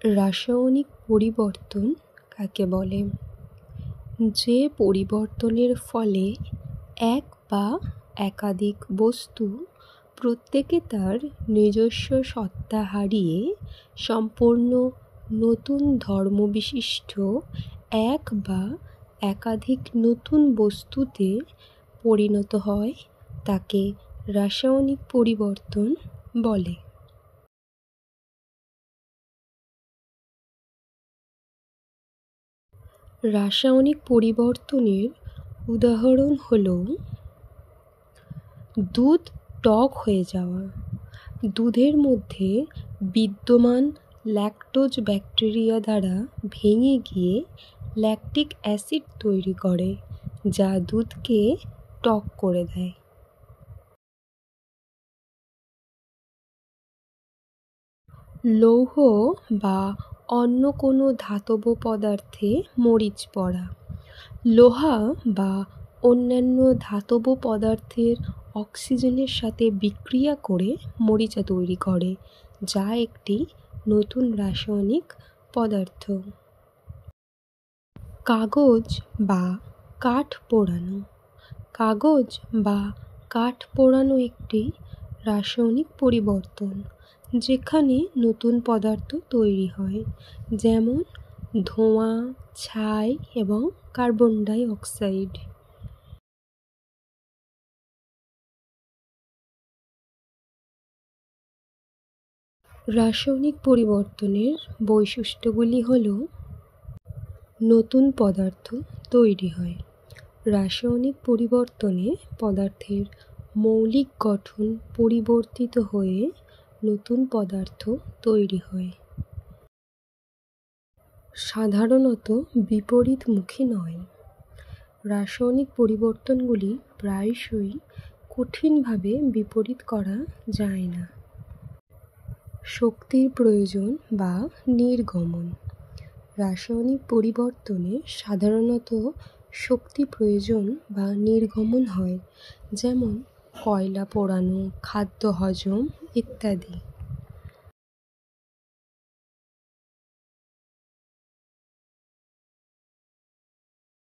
রাসায়নিক পরিবর্তন কাকে বলে? যে পরিবর্তনের ফলে এক বা একাধিক বস্তু প্রত্যেকে তার নিজস্ব সত্তা হারিয়ে সম্পূর্ণ নতুন ধর্মবিশিষ্ট এক বা একাধিক নতুন বস্তুতে পরিণত হয় তাকে রাসায়নিক পরিবর্তন বলে। রাসায়নিক পরিবর্তনের উদাহরণ হল দুধ টক হয়ে যাওয়া, দুধের মধ্যে বিদ্যমান ল্যাকটোজ ব্যাকটেরিয়া দ্বারা ভেঙে গিয়ে ল্যাকটিক অ্যাসিড তৈরি করে, যা দুধকে টক করে দেয়। লৌহ বা অন্য কোনো ধাতব পদার্থে মরিচ পড়া, লোহা বা অন্যান্য ধাতব পদার্থের অক্সিজেনের সাথে বিক্রিয়া করে মরিচা তৈরি করে, যা একটি নতুন রাসায়নিক পদার্থ। কাগজ বা কাঠ পোড়ানো, কাগজ বা কাঠ পোড়ানো একটি রাসায়নিক পরিবর্তন যেখানে নতুন পদার্থ তৈরি হয়, যেমন ধোঁয়া, ছাই এবং কার্বন ডাই অক্সাইড। রাসায়নিক পরিবর্তনের বৈশিষ্ট্যগুলি হল নতুন পদার্থ তৈরি হয়। রাসায়নিক পরিবর্তনে পদার্থের মৌলিক গঠন পরিবর্তিত হয়ে নতুন পদার্থ তৈরি হয়। সাধারণত বিপরীতমুখী নয়। রাসায়নিক পরিবর্তনগুলি প্রায়শই কঠিনভাবে বিপরীত করা যায় না। শক্তির প্রয়োজন বা নির্গমন, রাসায়নিক পরিবর্তনে সাধারণত শক্তি প্রয়োজন বা নির্গমন হয়, যেমন কয়লা পোড়ানো, খাদ্য হজম ইত্যাদি।